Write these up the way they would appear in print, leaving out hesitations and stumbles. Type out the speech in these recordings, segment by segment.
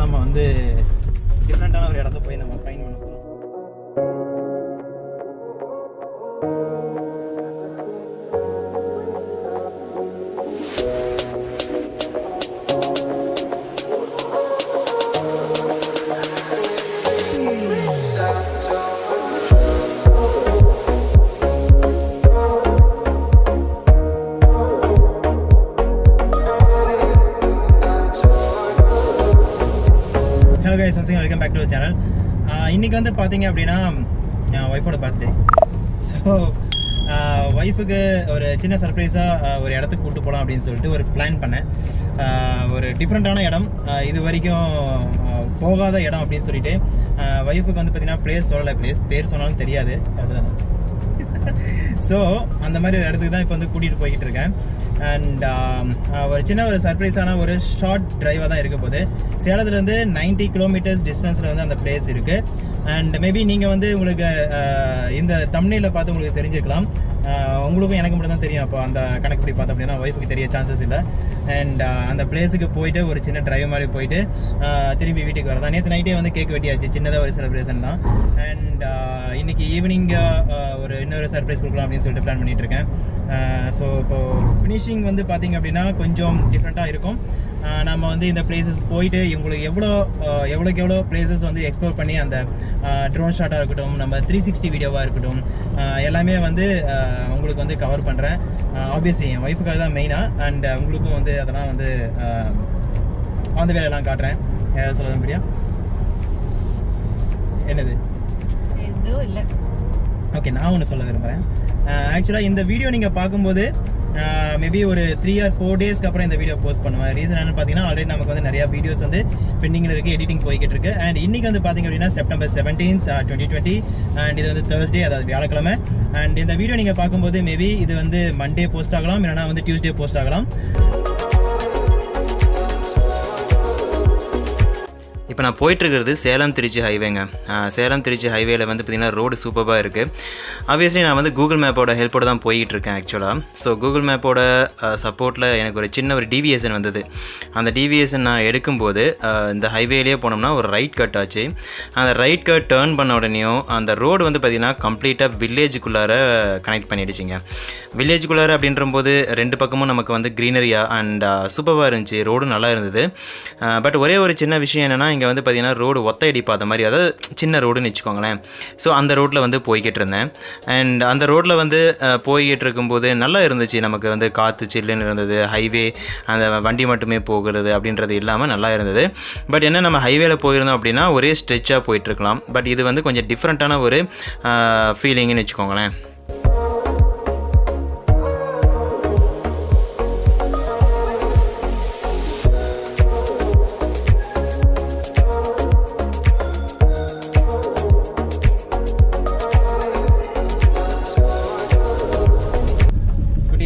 நம்ம வந்து டிஃப்ரெண்ட்டான ஒரு இடத்த போய் நம்ம ஃபைண்ட் பண்ண போகிறோம். Welcome back to channel. இன்றைக்கி வந்து பார்த்தீங்க அப்படின்னா என் ஒய்ஃபோட பர்த்டே. ஸோ ஒய்ஃபுக்கு ஒரு சின்ன சர்ப்ரைஸாக ஒரு இடத்துக்கு கூப்பிட்டு போகலாம் அப்படின்னு சொல்லிட்டு ஒரு பிளான் பண்ணேன். ஒரு டிஃப்ரெண்ட்டான இடம், இது வரைக்கும் போகாத இடம் அப்படின்னு சொல்லிட்டு ஒய்ஃபுக்கு வந்து பார்த்தீங்கன்னா பிளேஸ் சொல்லலை, பேர் சொன்னாலும் தெரியாது. அதுதான். ஸோ அந்த மாதிரி ஒரு இடத்துக்கு தான் இப்போ வந்து கூட்டிகிட்டு போய்கிட்டு இருக்கேன். அண்ட் ஒரு சின்ன ஒரு சர்ப்ரைஸான ஒரு ஷார்ட் டிரைவாக தான் இருக்க போகுது. சேலத்துலேருந்து 90 கிலோமீட்டர்ஸ் டிஸ்டன்ஸில் வந்து அந்த பிளேஸ் இருக்குது. அண்ட் மேபி நீங்கள் வந்து உங்களுக்கு இந்த தம்ப்நெயிலில் பார்த்து உங்களுக்கு தெரிஞ்சிருக்கலாம். உங்களுக்கும் எனக்கு மட்டும் தான் தெரியும். அப்போ அந்த கணக்குப்படி பார்த்தோம் அப்படின்னா ஒய்ஃபுக்கு தெரிய சான்சஸ் இல்லை. அண்ட் அந்த பிளேஸுக்கு போயிட்டு ஒரு சின்ன டிரைவ் மாதிரி போயிட்டு திரும்பி வீட்டுக்கு வரதான். நேற்று நைட்டே வந்து கேக் வெட்டியாச்சு, சின்னதாக ஒரு செலிப்ரேஷன் தான். அண்ட் இன்னைக்கு ஈவினிங் ஒரு இன்னொரு சர்ப்ரைஸ் கொடுக்கலாம் அப்படின்னு சொல்லிட்டு பிளான் பண்ணிட்டு இருக்கேன். ஸோ இப்போது ஃபினிஷிங் வந்து பார்த்திங்க அப்படின்னா கொஞ்சம் டிஃப்ரெண்ட்டாக இருக்கும். நம்ம வந்து இந்த பிளேசஸ் போயிட்டு உங்களுக்கு எவ்வளோக்கு எவ்வளோ பிளேசஸ் வந்து எக்ஸ்ப்ளோர் பண்ணி அந்த ட்ரோன் ஷாட்டாக இருக்கட்டும், நம்ம 360 வீடியோவாக இருக்கட்டும், எல்லாமே வந்து உங்களுக்கு வந்து கவர் பண்ணுறேன். ஆப்வியஸ்லி என் ஒய்ஃபுக்காக தான் மெயினாக. அண்ட் உங்களுக்கும் வந்து அதெல்லாம் வந்து அந்த வேலையெல்லாம் காட்டுறேன். ஏதாவது சொல்ல பிரியா? என்னது? எதுவும் இல்லை. ஓகே, நான் ஒன்று சொல்ல விரும்புகிறேன். ஆக்சுவலாக இந்த வீடியோ நீங்கள் பார்க்கும்போது மேபி ஒரு 3 or 4 டேஸ்க்கு அப்புறம் இந்த வீடியோ போஸ்ட் பண்ணுவேன். ரீசன் என்னன்னு பார்த்தீங்கன்னா ஆல்ரெடி நமக்கு வந்து நிறையா வீடியோஸ் வந்து பெண்டிங்கில் இருக்குது, எடிட்டிங் போய்கிட்டு இருக்குது. அண்ட் இன்றைக்கி வந்து பார்த்திங்க அப்படின்னா September 17th, 2020. அண்ட் இது வந்து Thursday, அதாவது வியாழக்கிழமை. அண்ட் இந்த வீடியோ நீங்கள் பார்க்கும்போது மேபி இது வந்து மண்டே போஸ்ட் ஆகலாம், இல்லைனா வந்து டியூஸ்டே போஸ்ட் ஆகலாம். இப்போ நான் போயிட்டுருக்கிறது சேலம் திருச்சி ஹைவேங்க. சேலம் திருச்சி ஹைவேல வந்து பார்த்திங்கன்னா ரோடு சூப்பராக இருக்குது. ஆப்வியஸ்லி நான் வந்து கூகுள் மேப்போட ஹெல்ப்போடு தான் போய்கிட்டு இருக்கேன் ஆக்சுவலாக. ஸோ கூகுள் மேப்போட சப்போர்ட்டில் எனக்கு ஒரு சின்ன ஒரு டிவிஎஸ்என் வந்தது. அந்த டிவிஎஸ்என் நான் எடுக்கும்போது இந்த ஹைவேலேயே போனோம்னா ஒரு ரைட் கட் ஆச்சு. அந்த ரைட் கட் டேர்ன் பண்ண உடனேயும் அந்த ரோடு வந்து பார்த்திங்கன்னா கம்ப்ளீட்டாக வில்லேஜுக்குள்ளார கனெக்ட் பண்ணிடுச்சிங்க. வில்லேஜுக்குள்ளார அப்படின்றபோது ரெண்டு பக்கமும் நமக்கு வந்து க்ரீனரியாக அண்ட் சூப்பராக இருந்துச்சு. ரோடு நல்லா இருந்தது. பட் ஒரே ஒரு சின்ன விஷயம் என்னென்னா, இங்கே வந்து பார்த்திங்கன்னா ரோடு ஒத்தையடி பார்த்த மாதிரி, அதாவது சின்ன ரோடுன்னு வச்சுக்கோங்களேன். ஸோ அந்த ரோட்டில் வந்து போய்கிட்டு இருந்தேன். அண்ட் அந்த ரோட்டில் வந்து போய்கிட்டு இருக்கும்போது நல்லா இருந்துச்சு. நமக்கு வந்து காற்று சில்லுன்னு இருந்தது. ஹைவே அந்த வண்டி மட்டுமே போகிறது அப்படின்றது இல்லாமல் நல்லா இருந்தது. பட் என்ன, நம்ம ஹைவேல போயிருந்தோம் அப்படின்னா ஒரே ஸ்ட்ரெச்சாக போயிட்டுருக்கலாம். பட் இது வந்து கொஞ்சம் டிஃப்ரெண்ட்டான ஒரு ஃபீலிங்குன்னு வச்சுக்கோங்களேன்.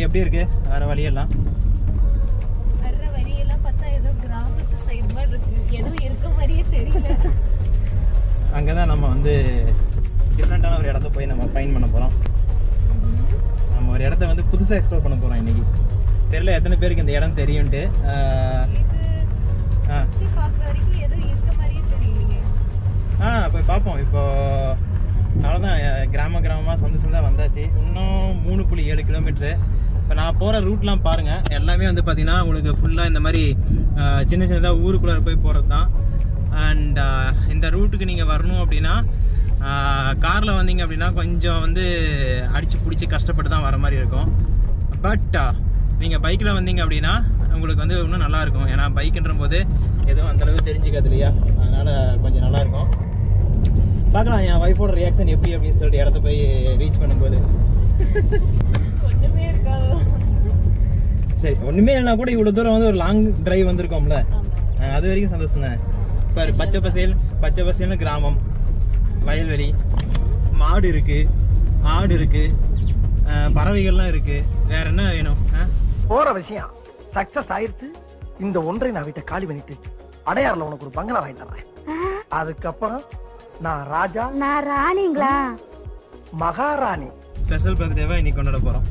எப்படி இருக்கு வர வழியெல்லாம்? வர வழியெல்லாம் பார்த்தா ஏதோ கிராமத்து சைடு மாதிரி இருக்கு, எதுவும் இருக்க மாதிரியே தெரியல. அங்கே தான் நம்ம வந்து டிஃப்ரெண்ட்டான ஒரு இடத்த போய் நம்ம ஃபைண்ட் பண்ண போகிறோம். நம்ம ஒரு இடத்த வந்து புதுசாக எக்ஸ்ப்ளோர் பண்ண போகிறோம் இன்றைக்கி. தெரியல எத்தனை பேருக்கு இந்த இடம் தெரியும்ட்டு. பார்க்குற வரைக்கும் எதுவும் இருக்க மாதிரியே தெரியலைங்க. போய் பார்ப்போம். இப்போது அவ்வளோதான், கிராமமாக சந்தாக வந்தாச்சு. இன்னும் 3.7 கிலோமீட்ரு. இப்போ நான் போகிற ரூட்லாம் பாருங்கள், எல்லாமே வந்து பார்த்திங்கன்னா உங்களுக்கு ஃபுல்லாக இந்த மாதிரி சின்ன சின்னதாக ஊருக்குள்ளே போய் போகிறது தான். அண்ட் இந்த ரூட்டுக்கு நீங்கள் வரணும் அப்படின்னா காரில் வந்தீங்க அப்படின்னா கொஞ்சம் வந்து அடித்து பிடிச்சி கஷ்டப்பட்டு தான் வர மாதிரி இருக்கும். பட் நீங்கள் பைக்கில் வந்தீங்க அப்படின்னா உங்களுக்கு வந்து இன்னும் நல்லாயிருக்கும். ஏன்னா பைக்குன்ற போது எதுவும் அந்தளவுக்கு தெரிஞ்சுக்காது இல்லையா, அதனால் கொஞ்சம் நல்லாயிருக்கும். பார்க்கலாம் என் ஒய்ஃபோட ரியாக்ஷன் எப்படி அப்படின்னு சொல்லிட்டு இடத்த போய் ரீச் பண்ணும்போது. ஒன்றுமே இருக்காது. சரி, ஒன்றுமே இல்லைனா கூட இவ்வளோ தூரம் வந்து ஒரு லாங் டிரைவ் வந்திருக்கோம்ல, அது வரைக்கும் சந்தோஷம் தான். சார் பச்சை பசேல்னு கிராமம், வயல்வெளி, மாடு இருக்குது, ஆடு இருக்குது, பறவைகள்லாம் இருக்குது. வேற என்ன வேணும்? போகிற விஷயம் சக்ஸஸ் ஆயிடுச்சு. இந்த ஒன்றை நான் வீட்டை காலி பண்ணிட்டு அடையாறுல உனக்கு ஒரு பங்களா வாங்கி தர்றேன். அதுக்கப்புறம் நான் ராஜா, நான் ராணிங்களா, மகாராணி. ஸ்பெஷல் பர்த்டேவா இன்னைக்கு கொண்டாட போறோம்.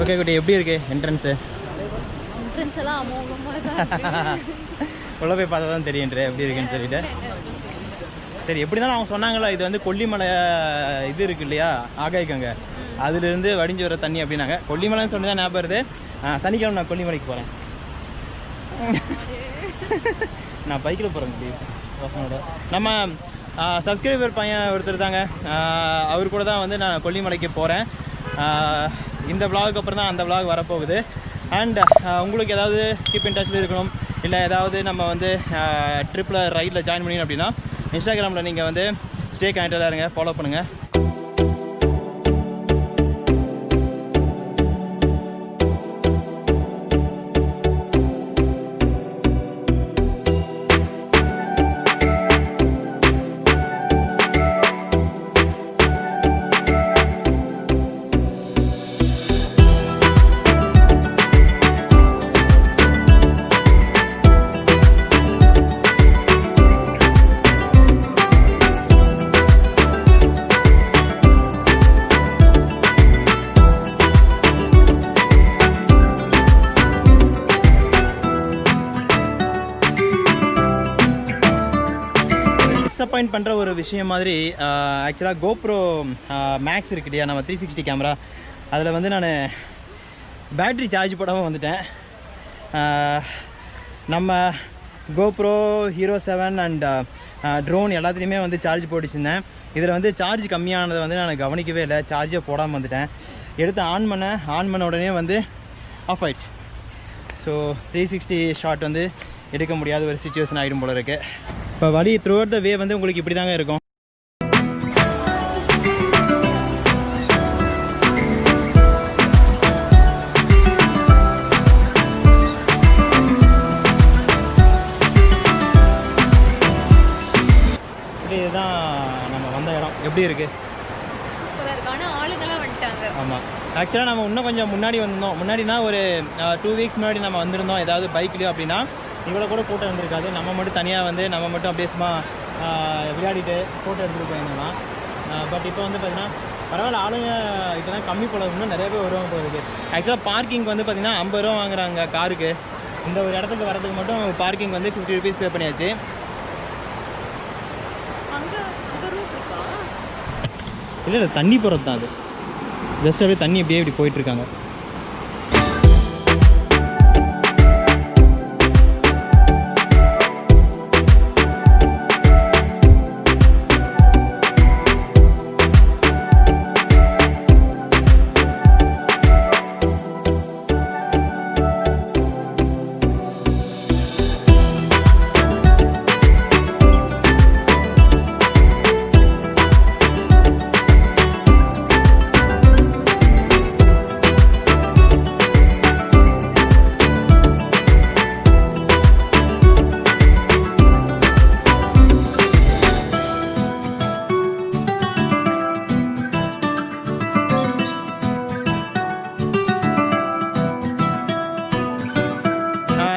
ஓகே குட்டி, எப்படி இருக்கு என்ட்ரன்ஸு? என்ட்ரன்ஸ் எல்லாம் அமோகமாக தான் உள்ள போய் பார்த்தா தான் தெரியுன்ற எப்படி இருக்குன்னு சொல்லிட்டு. சரி, எப்படி தான் அவங்க சொன்னாங்களோ இது வந்து கொல்லிமலை இது இருக்கு இல்லையா, ஆகாய கங்கை, அதுலேருந்து வடிஞ்சு வர தண்ணி அப்படின்னாங்க. கொல்லிமலைன்னு சொல்லி தான் ஞாபகம் வருது. சனிக்கிழமை நான் கொல்லிமலைக்கு போகிறேன். நான் பைக்கில் போகிறேன் பசங்களோட. நம்ம சப்ஸ்கிரைபர் பையன் ஒருத்தர் தாங்க, அவர் கூட தான் வந்து நான் கொல்லிமலைக்கு போகிறேன். இந்த விளாகுக்கு அப்புறம் தான் அந்த விளாக் வரப்போகுது. அண்ட் உங்களுக்கு ஏதாவது கீப் இன் டச்சில் இருக்கணும், இல்லை ஏதாவது நம்ம வந்து ட்ரிப்பில் ரைடில் ஜாயின் பண்ணிக்கணும் அப்படின்னா இன்ஸ்டாகிராமில் நீங்கள் வந்து ஸ்டே கனெக்டடாக இருங்க, ஃபாலோ பண்ணுங்கள். டிசப்பாயிண்ட் பண்ணுற ஒரு விஷயம் மாதிரி ஆக்சுவலாக GoPro Max இருக்கு இல்லையா, நம்ம 360 கேமரா, அதில் வந்து நான் பேட்ரி சார்ஜ் போடாமல் வந்துட்டேன். நம்ம GoPro Hero 7 அண்ட் ட்ரோன் எல்லாத்துலேயுமே வந்து சார்ஜ் போட்டுச்சுருந்தேன். இதில் வந்து சார்ஜ் கம்மியானதை வந்து நான் கவனிக்கவே இல்லை, சார்ஜே போடாமல் வந்துட்டேன். எடுத்து ஆன் பண்ண உடனே வந்து ஆஃப் ஆயிடுச்சு. ஸோ 360 ஷாட் வந்து எடுக்க முடியாத ஒரு சிச்சுவேஷன் ஆகிடும் போல இருக்குது. இப்போ வழி த்ரூ அவுட் த வே வந்து உங்களுக்கு இப்படி தாங்க இருக்கும். இதுதான் நம்ம வந்த இடம். எப்படி இருக்குது? ஆமாம், ஆக்சுவலாக நம்ம இன்னும் கொஞ்சம் முன்னாடி வந்திருந்தோம். முன்னாடினா ஒரு 2 வீக்ஸ் முன்னாடி நம்ம வந்திருந்தோம் ஏதாவது பைக்லேயோ அப்படின்னா இவ்வளோ கூட ஃபோட்டோ வந்துருக்காது. நம்ம மட்டும் தனியாக வந்து நம்ம மட்டும் அப்படியே சும்மா விளையாடிட்டு ஃபோட்டோ எடுத்துகிட்டு போயிருந்தோம்னா. பட் இப்போ வந்து பார்த்திங்கன்னா பரவாயில்ல, ஆளுங்க இப்போ தான் கம்மி போல, இன்னும் நிறைய பேர் வருவாங்க போல இருக்குது. ஆக்சுவலாக பார்க்கிங் வந்து பார்த்திங்கன்னா 50 ரூபா வாங்குறாங்க காருக்கு. இந்த ஒரு இடத்துக்கு வரதுக்கு மட்டும் பார்க்கிங் வந்து 50 rupees பே பண்ணியாச்சு. இல்லை தண்ணி போகிறது தான் அது, ஜஸ்ட் அப்படியே தண்ணி அப்படியே இப்படி போயிட்டுருக்காங்க.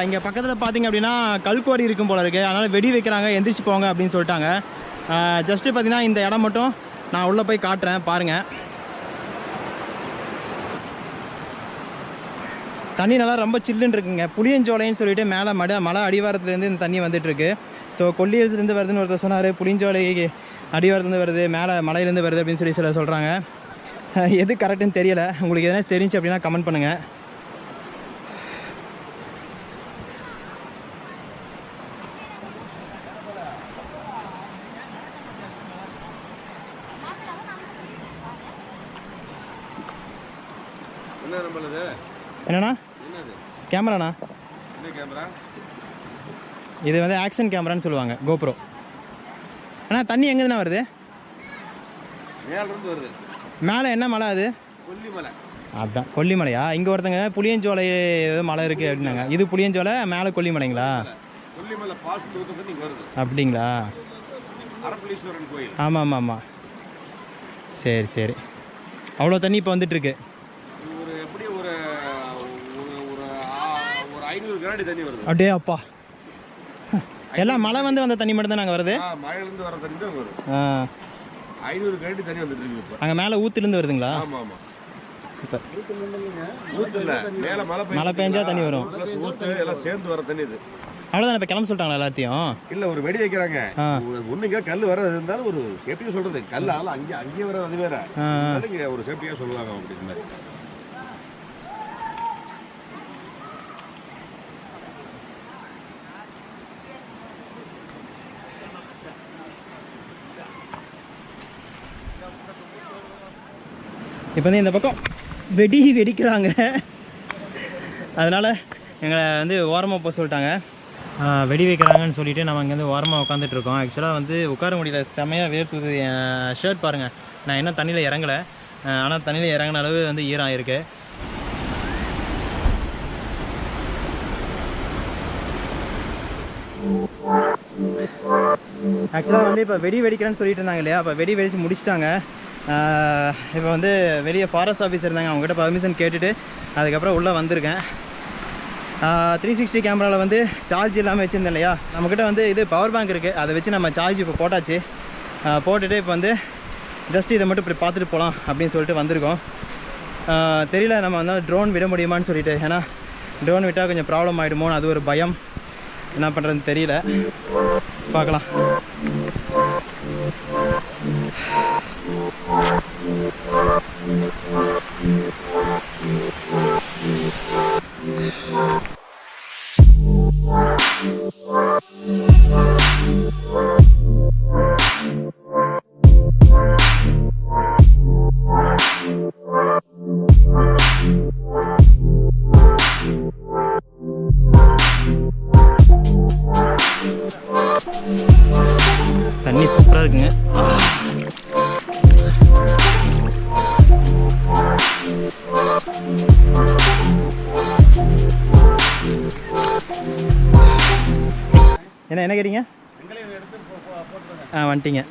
இங்கே பக்கத்தில் பார்த்திங்க அப்படின்னா கல்குவாரி இருக்கும் போல இருக்குது. அதனால் வெடி வைக்கிறாங்க, எந்திரிச்சு போங்க அப்படின்னு சொல்லிட்டாங்க. ஜஸ்ட்டு பார்த்திங்கன்னா இந்த இடம் மட்டும் நான் உள்ளே போய் காட்டுறேன் பாருங்கள். தண்ணி நல்லா ரொம்ப சில்லுன்னு இருக்குங்க. புளியஞ்சோலைன்னு சொல்லிட்டு மேலே மலை அடிவாரத்துலேருந்து இந்த தண்ணி வந்துட்டுருக்கு. ஸோ கொல்லி ஹில்ஸ்லேருந்து வருதுன்னு ஒருத்தர் சொன்னார், புளியஞ்சோலை அடிவாரத்துலேருந்து வருது, மேலே மலையிலேருந்து வருது அப்படின்னு சொல்லி சொல்கிறாங்க. எது கரெக்டுன்னு தெரியலை. உங்களுக்கு எதனா தெரிஞ்சு அப்படின்னா கமெண்ட் பண்ணுங்கள். என்னண்ணா கேமராண்ணா? இது வந்து ஆக்ஷன் கேமரான்னு சொல்லுவாங்க, GoPro. அண்ணா தண்ணி எங்கேருந்துண்ணா வருது? மேலே என்ன மலை அது? கொல்லிமலை. அதுதான் கொல்லிமலையா? இங்கே ஒருத்தங்க புளியஞ்சோலை ஏதோ மலை இருக்குது அப்படின்னாங்க. இது புளியஞ்சோலை, மேலே கொல்லிமலைங்களா? அப்படிங்களா? ஆமாம் ஆமாம் ஆமாம். சரி சரி. அவ்வளோ தண்ணி இப்போ வந்துட்டுருக்கு. அப்படியே அப்பா, எல்லாம் மழை வந்து வந்த தண்ணி மட்டும் தான் நாங்கள் வருது. மழையிலேருந்து வர தண்ணி தான் வரும். 500 கரண்டி தண்ணி வந்துட்டு இருக்கு. அங்கே மேலே ஊத்துலேருந்து வருதுங்களா? ஆமாம் ஆமாம். சூப்பர். மேல மழை பெஞ்சா தண்ணி வரும். எல்லாம் சேர்ந்து வர தண்ணி இது. அவ்வளோதான். இப்போ கிளம்ப சொல்லிட்டாங்களா எல்லாத்தையும்? இல்ல ஒரு வெடி வைக்கிறாங்க. ஒண்ணுங்க கல் வர இருந்தாலும் ஒரு சேஃப்டியா சொல்றது. கல் ஆள அங்கேயே வர அது வேற. அதுங்க ஒரு சேஃப்டியா சொல்லுவாங்க அப்படிங்கிற மாதிரி. இப்போ வந்து இந்த பக்கம் வெடிக்கிறாங்க. அதனால் எங்களை வந்து ஓரமாக போக சொல்லிட்டாங்க. வெடி வைக்கிறாங்கன்னு சொல்லிவிட்டு நம்ம இங்கேருந்து ஓரமாக உட்காந்துட்ருக்கோம். ஆக்சுவலாக வந்து உட்கார முடியல, செமையாக வேர்த்துது. என் ஷர்ட் பாருங்கள், நான் இன்னும் தண்ணியில் இறங்கலை. ஆனால் தண்ணியில் இறங்கின அளவு வந்து ஈரம் இருக்குது. ஆக்சுவலாக வந்து இப்போ வெடிக்கிறேன்னு சொல்லிட்டு இருந்தாங்க இல்லையா, அப்போ வெடிச்சு முடிச்சிட்டாங்க. இப்போ வந்து வெளியே ஃபாரஸ்ட் ஆஃபீஸ் இருந்தாங்க, அவங்ககிட்ட பர்மிஷன் கேட்டுட்டு அதுக்கப்புறம் உள்ளே வந்திருக்கேன். 360 கேமராவில் வந்து சார்ஜ் இல்லாமல் வச்சுருந்தேன் இல்லையா, நம்மக்கிட்ட வந்து இது பவர் பேங்க் இருக்குது. அதை வச்சு நம்ம சார்ஜ் இப்போ போட்டாச்சு. போட்டுட்டு இப்போ வந்து ஜஸ்ட் இதை மட்டும் இப்படி பார்த்துட்டு போகலாம் அப்படின்னு சொல்லிட்டு வந்திருக்கோம். தெரியல நம்ம வந்து ட்ரோன் விட முடியுமான்னு சொல்லிட்டு, ஏன்னா ட்ரோன் விட்டால் கொஞ்சம் ப்ராப்ளம் ஆகிடுமோன்னு அது ஒரு பயம். என்ன பண்ணுறதுன்னு தெரியல, பார்க்கலாம். தண்ணி சூப்பராக இருக்குங்க. என்ன கேட்டீங்க? வந்துட்டீங்க.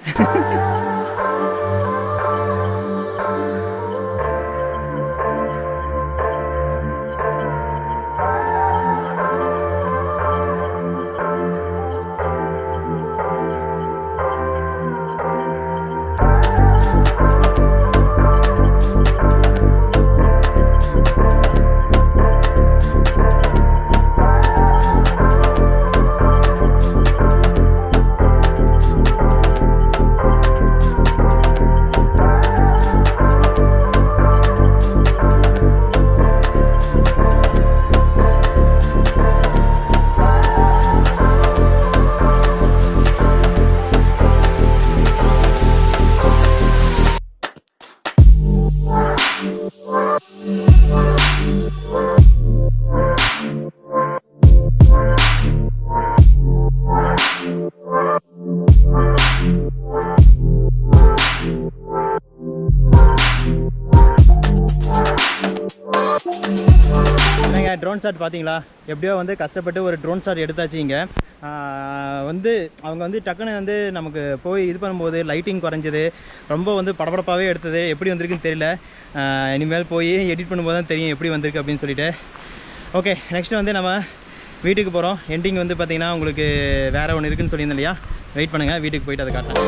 ட்ரோன் ஷாட் பார்த்தீங்களா? எப்படியோ வந்து கஷ்டப்பட்டு ஒரு ட்ரோன் ஷாட் எடுத்தாச்சு. இங்கே வந்து அவங்க வந்து டக்குன்னு வந்து நமக்கு போய் இது பண்ணும்போது லைட்டிங் குறைஞ்சது, ரொம்ப வந்து படபடப்பாகவே எடுத்தது. எப்படி வந்திருக்குன்னு தெரியல, இனிமேல் போய் எடிட் பண்ணும்போது தான் தெரியும் எப்படி வந்திருக்கு அப்படின்னு சொல்லிட்டு. ஓகே, நெக்ஸ்ட்டு வந்து நம்ம வீட்டுக்கு போகிறோம். எண்டிங் வந்து பார்த்திங்கன்னா உங்களுக்கு வேறு ஒன்று இருக்குதுன்னு சொல்லியிருந்தேன் இல்லையா, வெயிட் பண்ணுங்கள், வீட்டுக்கு போயிட்டு அதை காட்டுறேன்.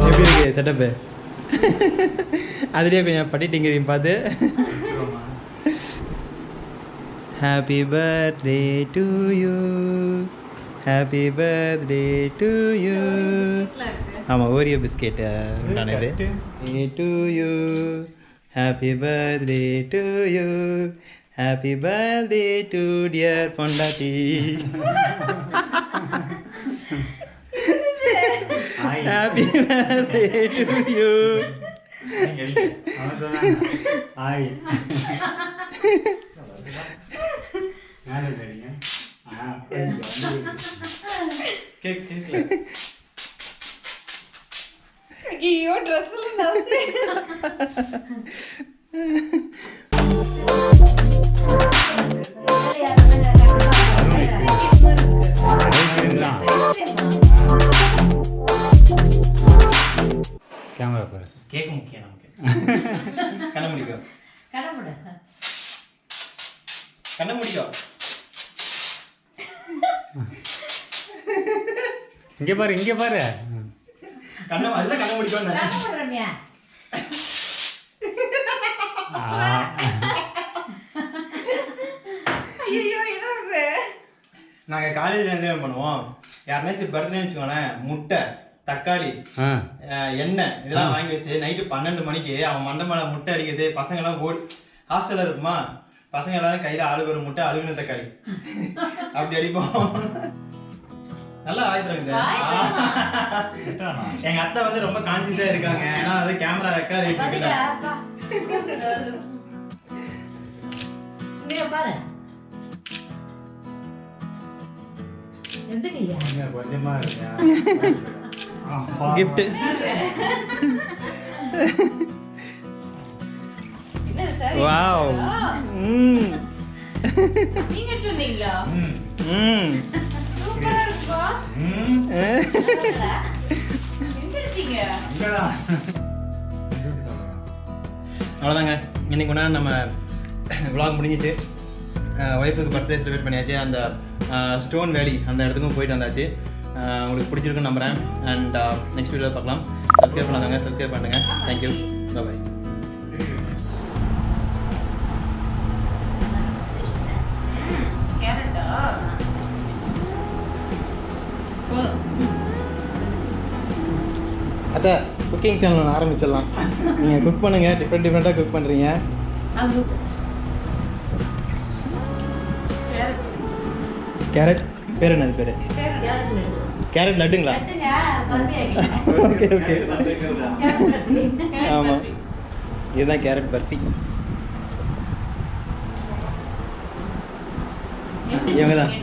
எப்படி இருக்கு செட்டப்பு? அதுலேயே கொஞ்சம் பட்டிட்டிங்கிறீங்க பார்த்து. Happy birthday to you, happy birthday to you. ஆமாம், ஓரியோ பிஸ்கெட்டு உண்டானது. To you, happy birthday to you, happy birthday to dear பொண்டாட்டி. Happy birthday to you. Hi. ஐயோ, ட்ரெஸ்ல நாஸ்தி. கேமரா பாரு, கேக் முக்கியம் நமக்கு. கண்ண முடிக்கும். கண்ண மூடு. கண்ணை முடிக்கோ. இங்கே பாரு இங்கே பாரு. கண்ணை அதுதான் கண்ணை முடிக்கோன்னு. நாங்கள் காலேஜில் என்ன பண்ணுவோம், யாருனாச்சும் பர்த்டே வச்சுக்கோங்களேன், முட்டை தக்காளி எண்ணெய் இதெல்லாம் வாங்கி வச்சுட்டு நைட்டு 12 மணிக்கு அவன் மண்டை மேலே முட்டை அடிக்கிறது. பசங்கள்லாம் ஓடி ஹாஸ்டலில் இருக்குமா, பசங்க எல்லாரும் கையில் ஆளுக்கு ஒரு முட்டை அழுகுன தக்காளி அப்படி அடிப்போம். நல்லா ஆயிடுறாங்க. எங்க அத்தை வந்து ரொம்ப கான்சியஸா இருக்காங்க. ஏன்னா அது கேமரா ரெக்கார்ட் இருக்குல்ல. பாரு கொஞ்சமா இருக்கா கிஃப்ட். வாவ். நீங்க எடுத்தீங்களா? சூப்பரா இருக்குப்பா. எங்க எடுத்தீங்க? அவ்வளோதாங்க, இன்னைக்கு ஒன்றா நம்ம vlog முடிஞ்சிச்சு. ஒய்ஃபுக்கு பர்த்டே செலிப்ரேட் பண்ணியாச்சு. அந்த ஸ்டோன் வேலி அந்த இடத்துக்கும் போயிட்டு வந்தாச்சு. உங்களுக்கு பிடிச்சிருக்குன்னு நம்புகிறேன். அண்ட் நெக்ஸ்ட் வீடியோவில் பார்க்கலாம். சப்ஸ்கிரைப் பண்ணாதாங்க, சப்ஸ்கிரைப் பண்ணுங்கள். தேங்க்யூ, பாய். அத்தை குக்கிங் சேனல் ஆரம்பிச்சிடலாம். நீங்கள் குக் பண்ணுங்கள், டிஃப்ரெண்ட்டாக குக் பண்ணுறீங்க. கேரட் பேர் என்னது பேர்? கேரட் லட்டுங்களா? Okay okay. ஆமாம், இதுதான் கேரட் பர்ஃபி. இவங்க தான்